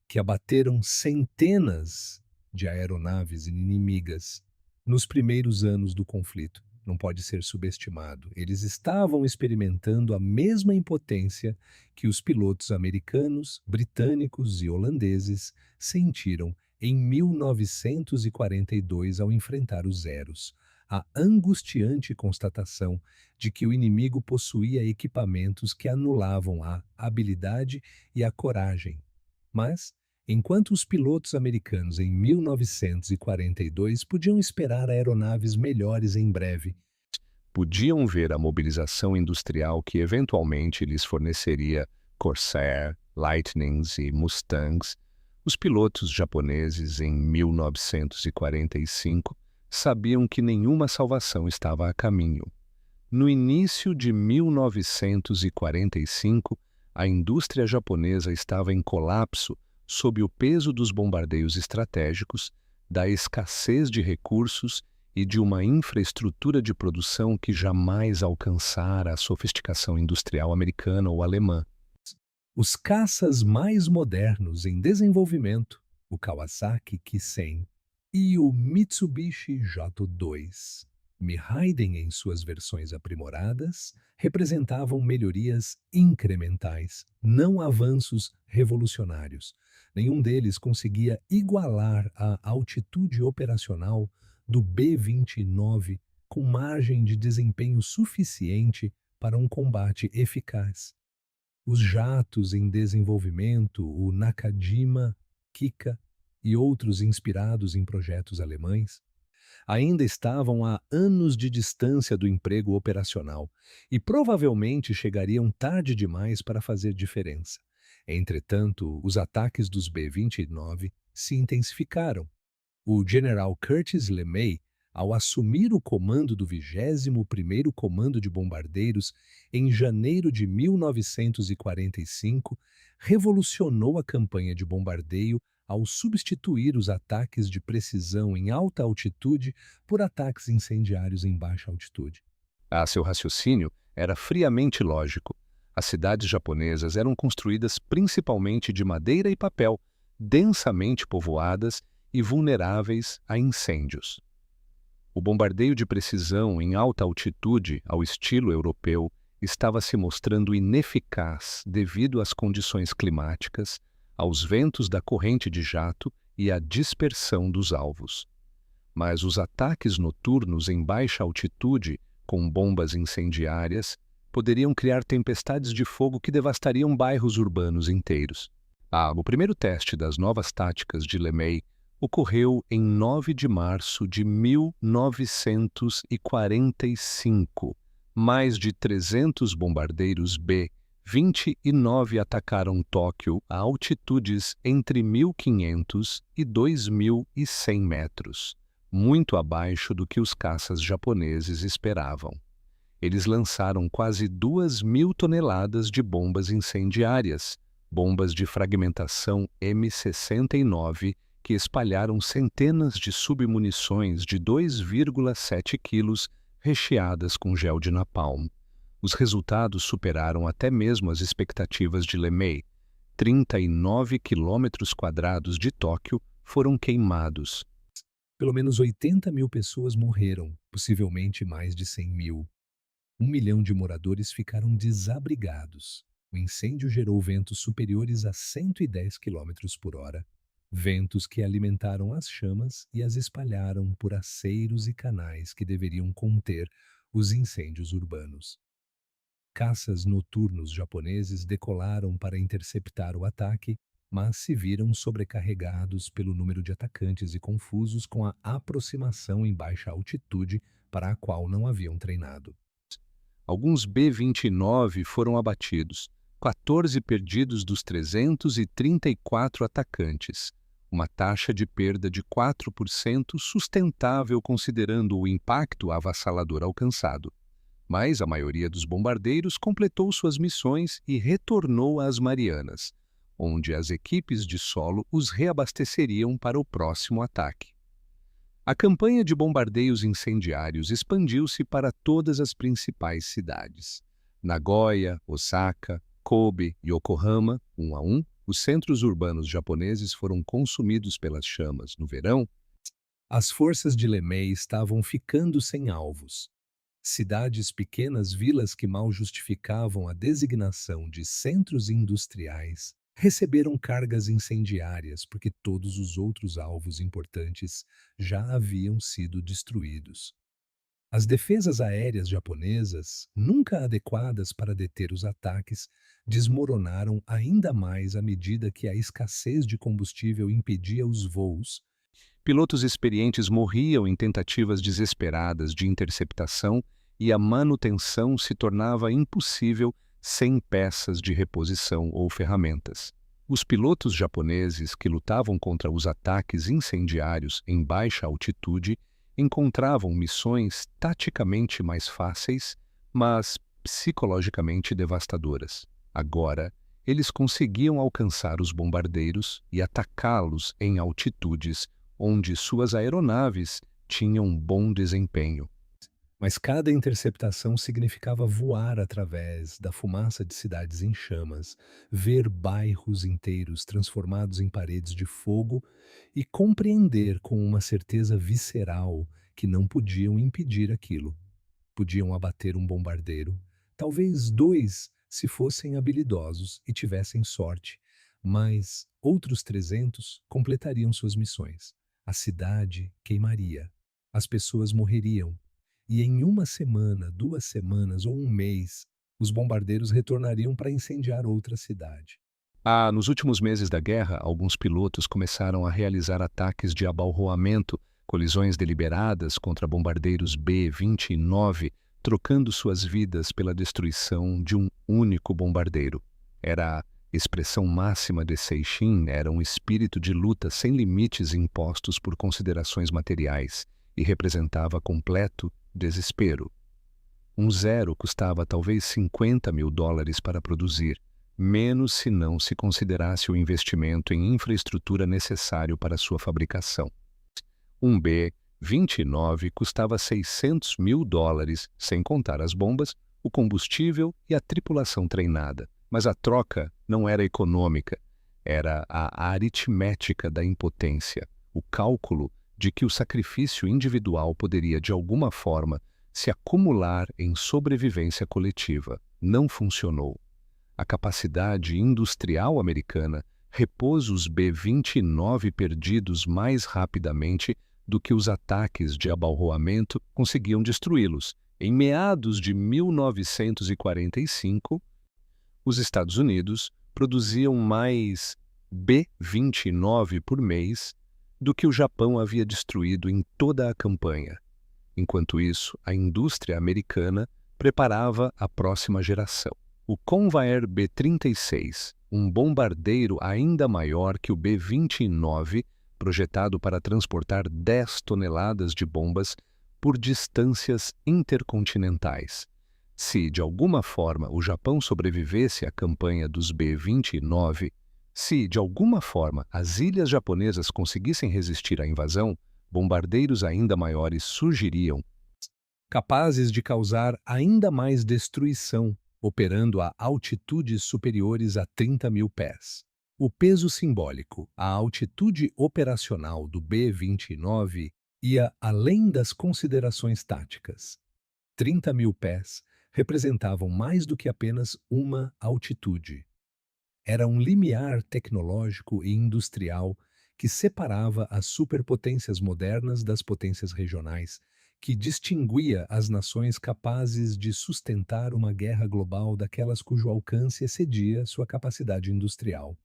que abateram centenas de aeronaves inimigas nos primeiros anos do conflito, não pode ser subestimado. Eles estavam experimentando a mesma impotência que os pilotos americanos, britânicos e holandeses sentiram em 1942 ao enfrentar os Zeros. A angustiante constatação de que o inimigo possuía equipamentos que anulavam a habilidade e a coragem. Mas, enquanto os pilotos americanos em 1942 podiam esperar aeronaves melhores em breve, podiam ver a mobilização industrial que eventualmente lhes forneceria Corsair, Lightnings e Mustangs, os pilotos japoneses em 1945 sabiam que nenhuma salvação estava a caminho. No início de 1945, a indústria japonesa estava em colapso sob o peso dos bombardeios estratégicos, da escassez de recursos e de uma infraestrutura de produção que jamais alcançara a sofisticação industrial americana ou alemã. Os caças mais modernos em desenvolvimento, o Kawasaki Ki-10 e o Mitsubishi J2, Haiden em suas versões aprimoradas, representavam melhorias incrementais, não avanços revolucionários. Nenhum deles conseguia igualar a altitude operacional do B-29 com margem de desempenho suficiente para um combate eficaz. Os jatos em desenvolvimento, o Nakajima, Kika e outros inspirados em projetos alemães, ainda estavam a anos de distância do emprego operacional e provavelmente chegariam tarde demais para fazer diferença. Entretanto, os ataques dos B-29 se intensificaram. O general Curtis LeMay, ao assumir o comando do 21º Comando de Bombardeiros em janeiro de 1945, revolucionou a campanha de bombardeio ao substituir os ataques de precisão em alta altitude por ataques incendiários em baixa altitude. Seu raciocínio era friamente lógico. As cidades japonesas eram construídas principalmente de madeira e papel, densamente povoadas e vulneráveis a incêndios. O bombardeio de precisão em alta altitude, ao estilo europeu, estava se mostrando ineficaz devido às condições climáticas, aos ventos da corrente de jato e à dispersão dos alvos. Mas os ataques noturnos em baixa altitude, com bombas incendiárias, poderiam criar tempestades de fogo que devastariam bairros urbanos inteiros. O primeiro teste das novas táticas de LeMay ocorreu em 9 de março de 1945. Mais de 300 bombardeiros B-29 atacaram Tóquio a altitudes entre 1.500 e 2.100 metros, muito abaixo do que os caças japoneses esperavam. Eles lançaram quase 2.000 toneladas de bombas incendiárias, bombas de fragmentação M69, que espalharam centenas de submunições de 2,7 quilos recheadas com gel de napalm. Os resultados superaram até mesmo as expectativas de LeMay. 39 quilômetros quadrados de Tóquio foram queimados. Pelo menos 80 mil pessoas morreram, possivelmente mais de 100 mil. 1 milhão de moradores ficaram desabrigados. O incêndio gerou ventos superiores a 110 quilômetros por hora, ventos que alimentaram as chamas e as espalharam por aceiros e canais que deveriam conter os incêndios urbanos. Caças noturnos japoneses decolaram para interceptar o ataque, mas se viram sobrecarregados pelo número de atacantes e confusos com a aproximação em baixa altitude para a qual não haviam treinado. Alguns B-29 foram abatidos, 14 perdidos dos 334 atacantes, uma taxa de perda de 4% sustentável considerando o impacto avassalador alcançado. Mas a maioria dos bombardeiros completou suas missões e retornou às Marianas, onde as equipes de solo os reabasteceriam para o próximo ataque. A campanha de bombardeios incendiários expandiu-se para todas as principais cidades. Nagoya, Osaka, Kobe e Yokohama, um a um, os centros urbanos japoneses foram consumidos pelas chamas. No verão, as forças de LeMay estavam ficando sem alvos. Cidades pequenas, vilas que mal justificavam a designação de centros industriais, receberam cargas incendiárias porque todos os outros alvos importantes já haviam sido destruídos. As defesas aéreas japonesas, nunca adequadas para deter os ataques, desmoronaram ainda mais à medida que a escassez de combustível impedia os voos. Pilotos experientes morriam em tentativas desesperadas de interceptação e a manutenção se tornava impossível sem peças de reposição ou ferramentas. Os pilotos japoneses que lutavam contra os ataques incendiários em baixa altitude encontravam missões taticamente mais fáceis, mas psicologicamente devastadoras. Agora, eles conseguiam alcançar os bombardeiros e atacá-los em altitudes onde suas aeronaves tinham bom desempenho. Mas cada interceptação significava voar através da fumaça de cidades em chamas, ver bairros inteiros transformados em paredes de fogo e compreender com uma certeza visceral que não podiam impedir aquilo. Podiam abater um bombardeiro, talvez dois se fossem habilidosos e tivessem sorte, mas outros 300 completariam suas missões. A cidade queimaria, as pessoas morreriam, e em 1 semana, 2 semanas ou 1 mês, os bombardeiros retornariam para incendiar outra cidade. Nos últimos meses da guerra, alguns pilotos começaram a realizar ataques de abalroamento, colisões deliberadas contra bombardeiros B-29, trocando suas vidas pela destruição de um único bombardeiro. Era a expressão máxima de Seishin, era um espírito de luta sem limites impostos por considerações materiais e representava completo desespero. Um zero custava talvez $50 mil para produzir, menos se não se considerasse o investimento em infraestrutura necessário para sua fabricação. Um B-29 custava $600 mil, sem contar as bombas, o combustível e a tripulação treinada. Mas a troca não era econômica, era a aritmética da impotência, o cálculo de que o sacrifício individual poderia, de alguma forma, se acumular em sobrevivência coletiva. Não funcionou. A capacidade industrial americana repôs os B-29 perdidos mais rapidamente do que os ataques de abalroamento conseguiam destruí-los. Em meados de 1945, os Estados Unidos produziam mais B-29 por mês do que o Japão havia destruído em toda a campanha. Enquanto isso, a indústria americana preparava a próxima geração. O Convair B-36, um bombardeiro ainda maior que o B-29, projetado para transportar 10 toneladas de bombas por distâncias intercontinentais. Se, de alguma forma, o Japão sobrevivesse à campanha dos B-29, se, de alguma forma, as ilhas japonesas conseguissem resistir à invasão, bombardeiros ainda maiores surgiriam. capazes de causar ainda mais destruição, operando a altitudes superiores a 30 mil pés. O peso simbólico, a altitude operacional do B-29 ia além das considerações táticas. 30 mil pés representavam mais do que apenas uma altitude. Era um limiar tecnológico e industrial que separava as superpotências modernas das potências regionais, que distinguia as nações capazes de sustentar uma guerra global daquelas cujo alcance excedia sua capacidade industrial.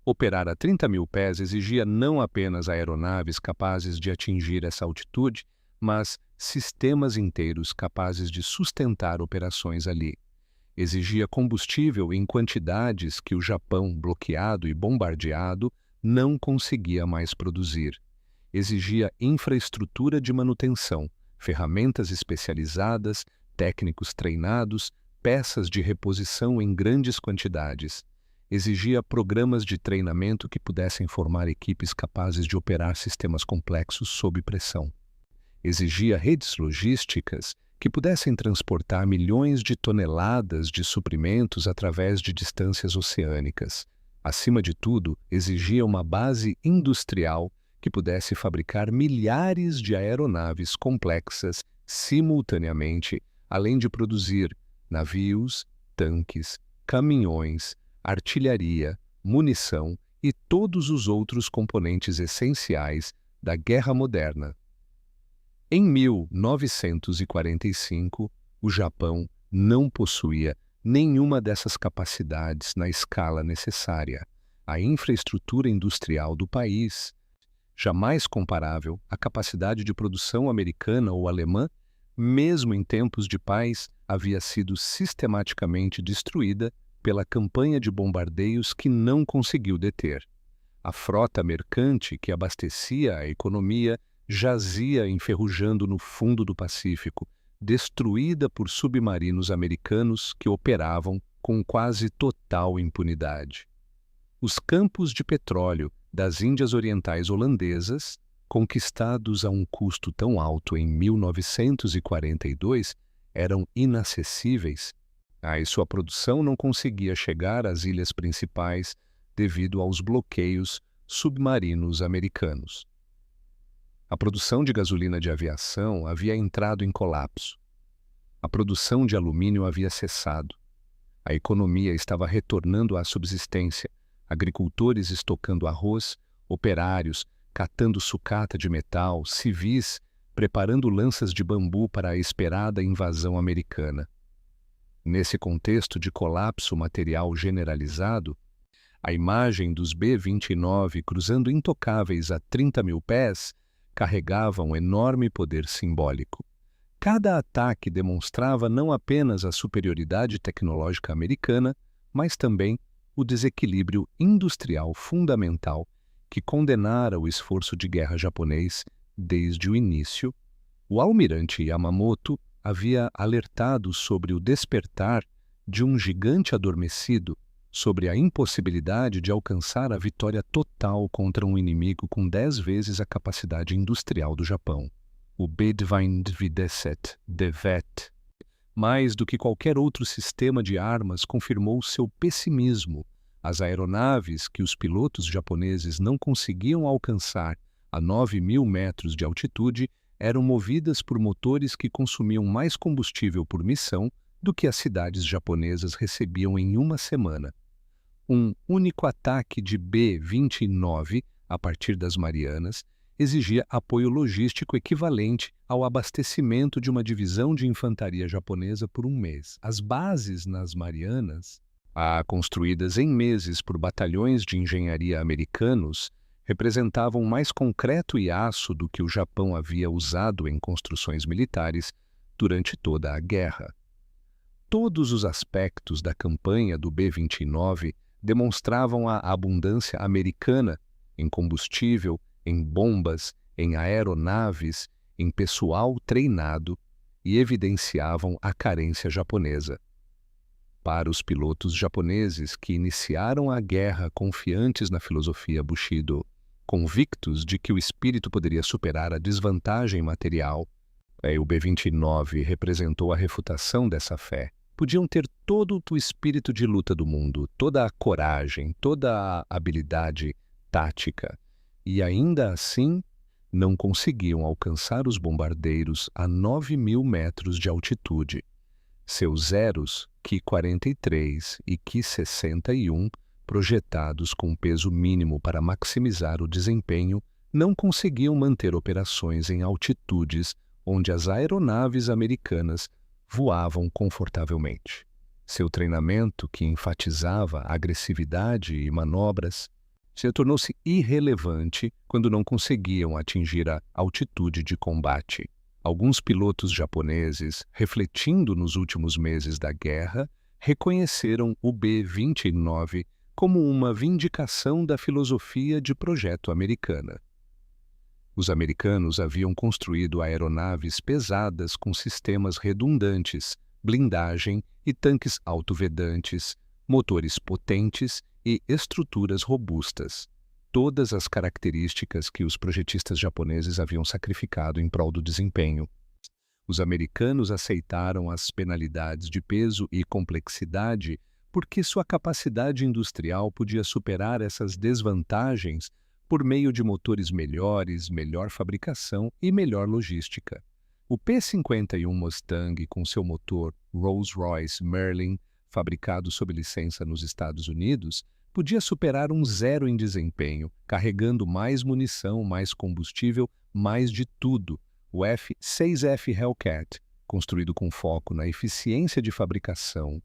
Operar a 30 mil pés exigia não apenas aeronaves capazes de atingir essa altitude, mas sistemas inteiros capazes de sustentar operações ali. Exigia combustível em quantidades que o Japão, bloqueado e bombardeado, não conseguia mais produzir. Exigia infraestrutura de manutenção, ferramentas especializadas, técnicos treinados, peças de reposição em grandes quantidades. Exigia programas de treinamento que pudessem formar equipes capazes de operar sistemas complexos sob pressão. Exigia redes logísticas que pudessem transportar milhões de toneladas de suprimentos através de distâncias oceânicas. Acima de tudo, exigia uma base industrial que pudesse fabricar milhares de aeronaves complexas simultaneamente, além de produzir navios, tanques, caminhões, artilharia, munição e todos os outros componentes essenciais da guerra moderna. Em 1945, o Japão não possuía nenhuma dessas capacidades na escala necessária. A infraestrutura industrial do país, jamais comparável à capacidade de produção americana ou alemã, mesmo em tempos de paz, havia sido sistematicamente destruída pela campanha de bombardeios que não conseguiu deter. A frota mercante que abastecia a economia jazia enferrujando no fundo do Pacífico, destruída por submarinos americanos que operavam com quase total impunidade. Os campos de petróleo das Índias Orientais holandesas, conquistados a um custo tão alto em 1942, eram inacessíveis. E sua produção não conseguia chegar às ilhas principais devido aos bloqueios submarinos americanos. A produção de gasolina de aviação havia entrado em colapso. A produção de alumínio havia cessado. A economia estava retornando à subsistência, agricultores estocando arroz, operários catando sucata de metal, civis preparando lanças de bambu para a esperada invasão americana. Nesse contexto de colapso material generalizado, a imagem dos B-29 cruzando intocáveis a 30 mil pés carregava um enorme poder simbólico. Cada ataque demonstrava não apenas a superioridade tecnológica americana, mas também o desequilíbrio industrial fundamental que condenara o esforço de guerra japonês desde o início. O almirante Yamamoto havia alertado sobre o despertar de um gigante adormecido, sobre a impossibilidade de alcançar a vitória total contra um inimigo com 10 vezes a capacidade industrial do Japão. O B-29 mais do que qualquer outro sistema de armas, confirmou seu pessimismo. As aeronaves que os pilotos japoneses não conseguiam alcançar a 9.000 metros de altitude eram movidas por motores que consumiam mais combustível por missão do que as cidades japonesas recebiam em uma semana. Um único ataque de B-29, a partir das Marianas, exigia apoio logístico equivalente ao abastecimento de uma divisão de infantaria japonesa por um mês. As bases nas Marianas, construídas em meses por batalhões de engenharia americanos, representavam mais concreto e aço do que o Japão havia usado em construções militares durante toda a guerra. Todos os aspectos da campanha do B-29 demonstravam a abundância americana em combustível, em bombas, em aeronaves, em pessoal treinado e evidenciavam a carência japonesa. Para os pilotos japoneses que iniciaram a guerra confiantes na filosofia Bushido, convictos de que o espírito poderia superar a desvantagem material, O B-29 representou a refutação dessa fé. Podiam ter todo o espírito de luta do mundo, toda a coragem, toda a habilidade tática, e ainda assim não conseguiam alcançar os bombardeiros a 9.000 metros de altitude. Seus Zeros, Ki-43 e Ki-61, projetados com peso mínimo para maximizar o desempenho, não conseguiam manter operações em altitudes onde as aeronaves americanas voavam confortavelmente. Seu treinamento, que enfatizava agressividade e manobras, se tornou-se irrelevante quando não conseguiam atingir a altitude de combate. Alguns pilotos japoneses, refletindo nos últimos meses da guerra, reconheceram o B-29 como uma vindicação da filosofia de projeto americana. Os americanos haviam construído aeronaves pesadas com sistemas redundantes, blindagem e tanques autovedantes, motores potentes e estruturas robustas. Todas as características que os projetistas japoneses haviam sacrificado em prol do desempenho. Os americanos aceitaram as penalidades de peso e complexidade porque sua capacidade industrial podia superar essas desvantagens por meio de motores melhores, melhor fabricação e melhor logística. O P-51 Mustang, com seu motor Rolls-Royce Merlin, fabricado sob licença nos Estados Unidos, podia superar um zero em desempenho, carregando mais munição, mais combustível, mais de tudo. O F-6F Hellcat, construído com foco na eficiência de fabricação,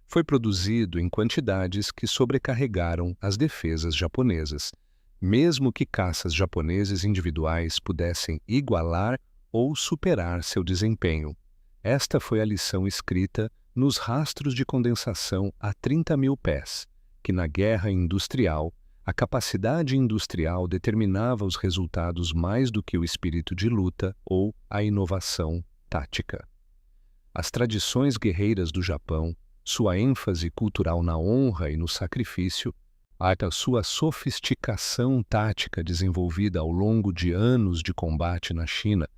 foi produzido em quantidades que sobrecarregaram as defesas japonesas, mesmo que caças japoneses individuais pudessem igualar ou superar seu desempenho. Esta foi a lição escrita nos rastros de condensação a 30.000 pés, que na guerra industrial, a capacidade industrial determinava os resultados mais do que o espírito de luta ou a inovação tática. As tradições guerreiras do Japão, sua ênfase cultural na honra e no sacrifício, a sua sofisticação tática desenvolvida ao longo de anos de combate na China,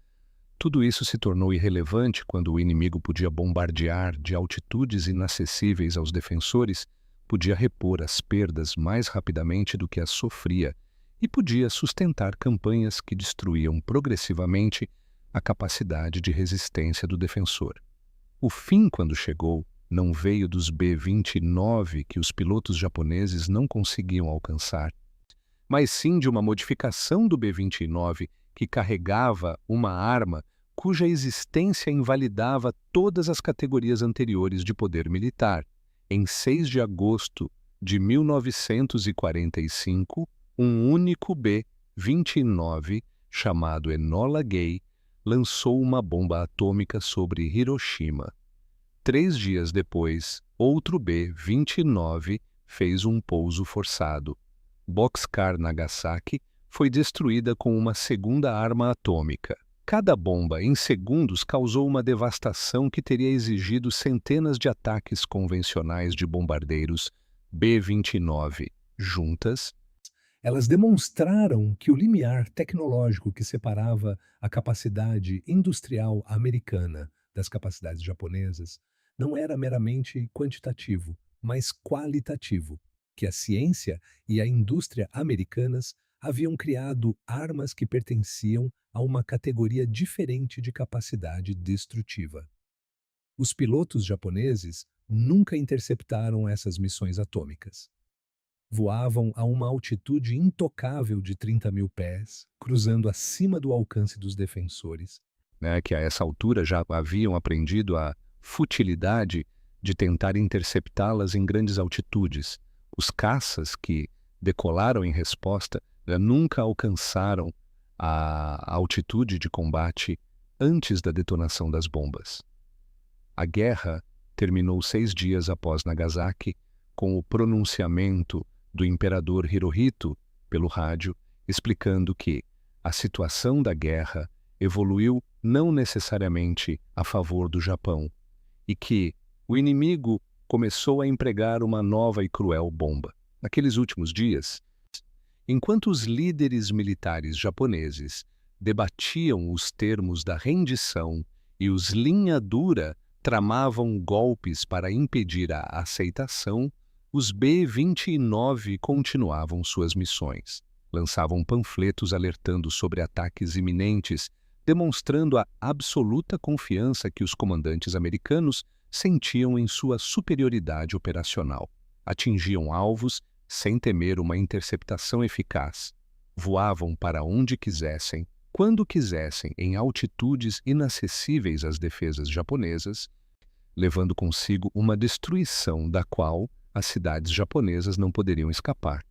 tudo isso se tornou irrelevante quando o inimigo podia bombardear de altitudes inacessíveis aos defensores, podia repor as perdas mais rapidamente do que as sofria e podia sustentar campanhas que destruíam progressivamente a capacidade de resistência do defensor. O fim, quando chegou, não veio dos B-29 que os pilotos japoneses não conseguiam alcançar, mas sim de uma modificação do B-29 que carregava uma arma cuja existência invalidava todas as categorias anteriores de poder militar. Em 6 de agosto de 1945, um único B-29, chamado Enola Gay, lançou uma bomba atômica sobre Hiroshima. 3 dias depois, outro B-29 fez um pouso forçado. Boxcar Nagasaki foi destruída com uma segunda arma atômica. Cada bomba, em segundos, causou uma devastação que teria exigido centenas de ataques convencionais de bombardeiros B-29 juntas. Elas demonstraram que o limiar tecnológico que separava a capacidade industrial americana das capacidades japonesas não era meramente quantitativo, mas qualitativo, que a ciência e a indústria americanas haviam criado armas que pertenciam a uma categoria diferente de capacidade destrutiva. Os pilotos japoneses nunca interceptaram essas missões atômicas. Voavam a uma altitude intocável de 30.000 pés, cruzando acima do alcance dos defensores, que a essa altura já haviam aprendido a futilidade de tentar interceptá-las em grandes altitudes. Os caças que decolaram em resposta nunca alcançaram a altitude de combate antes da detonação das bombas. A guerra terminou 6 dias após Nagasaki, com o pronunciamento do imperador Hirohito pelo rádio, explicando que a situação da guerra evoluiu não necessariamente a favor do Japão e que o inimigo começou a empregar uma nova e cruel bomba. Naqueles últimos dias, enquanto os líderes militares japoneses debatiam os termos da rendição e os linha dura tramavam golpes para impedir a aceitação, os B-29 continuavam suas missões. Lançavam panfletos alertando sobre ataques iminentes, demonstrando a absoluta confiança que os comandantes americanos sentiam em sua superioridade operacional. Atingiam alvos sem temer uma interceptação eficaz. Voavam para onde quisessem, quando quisessem, em altitudes inacessíveis às defesas japonesas, levando consigo uma destruição da qual as cidades japonesas não poderiam escapar.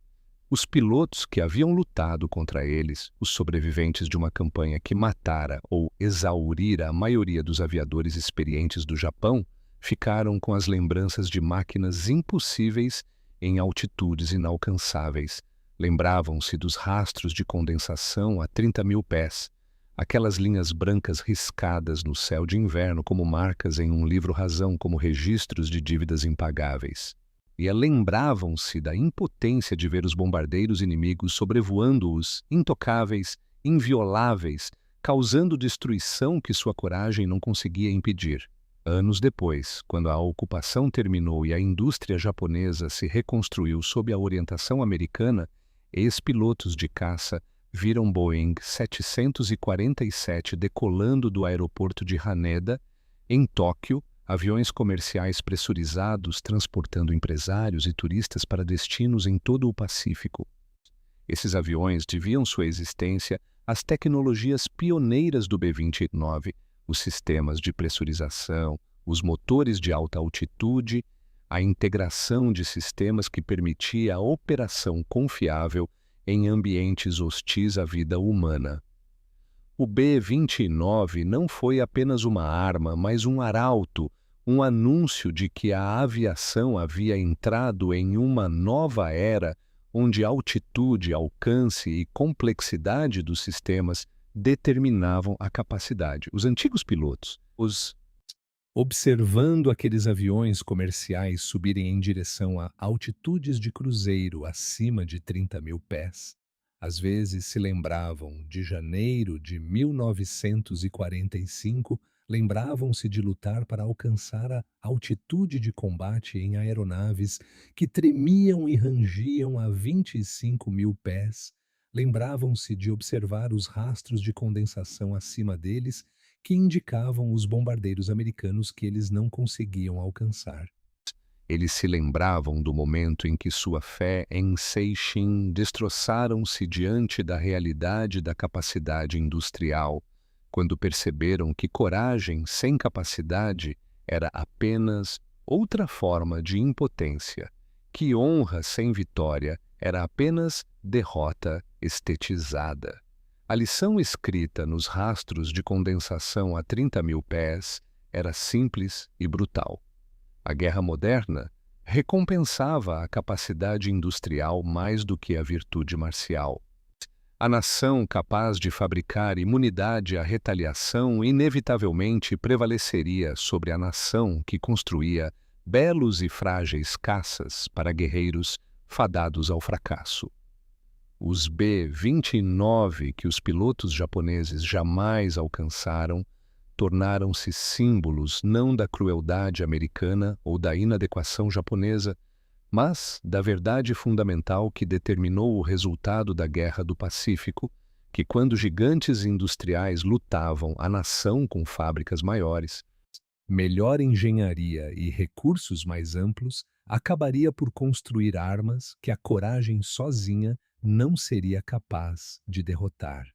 Os pilotos que haviam lutado contra eles, os sobreviventes de uma campanha que matara ou exaurira a maioria dos aviadores experientes do Japão, ficaram com as lembranças de máquinas impossíveis em altitudes inalcançáveis. Lembravam-se dos rastros de condensação a 30.000 pés, aquelas linhas brancas riscadas no céu de inverno como marcas em um livro-razão, como registros de dívidas impagáveis. E lembravam-se da impotência de ver os bombardeiros inimigos sobrevoando-os, intocáveis, invioláveis, causando destruição que sua coragem não conseguia impedir. Anos depois, quando a ocupação terminou e a indústria japonesa se reconstruiu sob a orientação americana, ex-pilotos de caça viram Boeing 747 decolando do aeroporto de Haneda, em Tóquio, aviões comerciais pressurizados transportando empresários e turistas para destinos em todo o Pacífico. Esses aviões deviam sua existência às tecnologias pioneiras do B-29, os sistemas de pressurização, os motores de alta altitude, a integração de sistemas que permitia a operação confiável em ambientes hostis à vida humana. O B-29 não foi apenas uma arma, mas um arauto, um anúncio de que a aviação havia entrado em uma nova era onde altitude, alcance e complexidade dos sistemas determinavam a capacidade. Os antigos pilotos, observando aqueles aviões comerciais subirem em direção a altitudes de cruzeiro acima de 30.000 pés, às vezes se lembravam de janeiro de 1945, lembravam-se de lutar para alcançar a altitude de combate em aeronaves que tremiam e rangiam a 25.000 pés, lembravam-se de observar os rastros de condensação acima deles que indicavam os bombardeiros americanos que eles não conseguiam alcançar. Eles se lembravam do momento em que sua fé em Seishin destroçaram-se diante da realidade da capacidade industrial, quando perceberam que coragem sem capacidade era apenas outra forma de impotência, que honra sem vitória era apenas derrota estetizada. A lição escrita nos rastros de condensação a 30.000 pés era simples e brutal. A guerra moderna recompensava a capacidade industrial mais do que a virtude marcial. A nação capaz de fabricar imunidade à retaliação inevitavelmente prevaleceria sobre a nação que construía belos e frágeis caças para guerreiros fadados ao fracasso. Os B-29 que os pilotos japoneses jamais alcançaram tornaram-se símbolos não da crueldade americana ou da inadequação japonesa, mas da verdade fundamental que determinou o resultado da Guerra do Pacífico, que quando gigantes industriais lutavam a nação com fábricas maiores, melhor engenharia e recursos mais amplos acabaria por construir armas que a coragem sozinha não seria capaz de derrotar.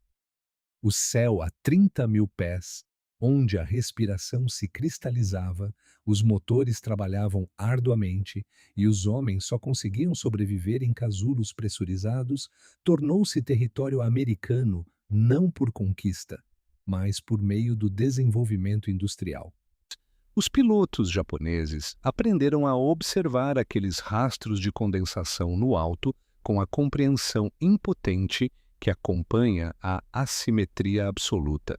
O céu a 30.000 pés, onde a respiração se cristalizava, os motores trabalhavam arduamente e os homens só conseguiam sobreviver em casulos pressurizados, tornou-se território americano não por conquista, mas por meio do desenvolvimento industrial. Os pilotos japoneses aprenderam a observar aqueles rastros de condensação no alto com a compreensão impotente que acompanha a assimetria absoluta.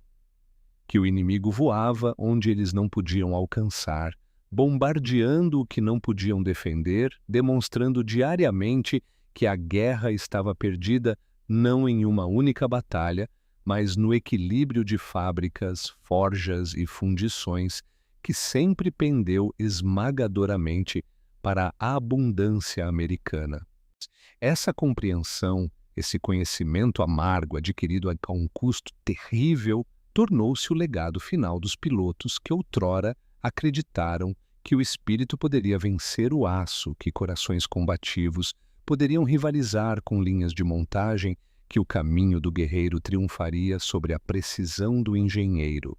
Que o inimigo voava onde eles não podiam alcançar, bombardeando o que não podiam defender, demonstrando diariamente que a guerra estava perdida não em uma única batalha, mas no equilíbrio de fábricas, forjas e fundições que sempre pendeu esmagadoramente para a abundância americana. Essa compreensão, esse conhecimento amargo adquirido a um custo terrível, tornou-se o legado final dos pilotos que outrora acreditaram que o espírito poderia vencer o aço, que corações combativos poderiam rivalizar com linhas de montagem, que o caminho do guerreiro triunfaria sobre a precisão do engenheiro.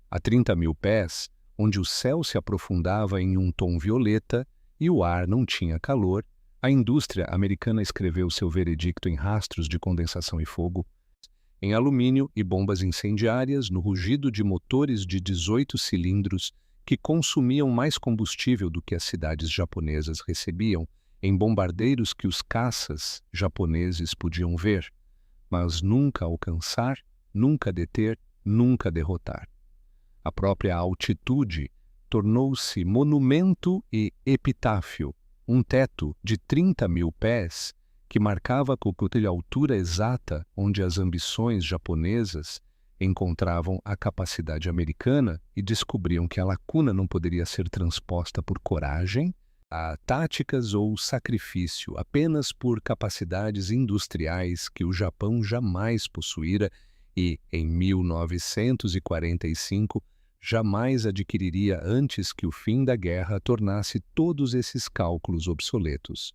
A 30.000 pés, onde o céu se aprofundava em um tom violeta e o ar não tinha calor, a indústria americana escreveu seu veredicto em rastros de condensação e fogo, em alumínio e bombas incendiárias, no rugido de motores de 18 cilindros que consumiam mais combustível do que as cidades japonesas recebiam, em bombardeiros que os caças japoneses podiam ver, mas nunca alcançar, nunca deter, nunca derrotar. A própria altitude tornou-se monumento e epitáfio, um teto de 30.000 pés que marcava a altura exata onde as ambições japonesas encontravam a capacidade americana e descobriam que a lacuna não poderia ser transposta por coragem, a táticas ou sacrifício, apenas por capacidades industriais que o Japão jamais possuíra e, em 1945, jamais adquiriria antes que o fim da guerra tornasse todos esses cálculos obsoletos.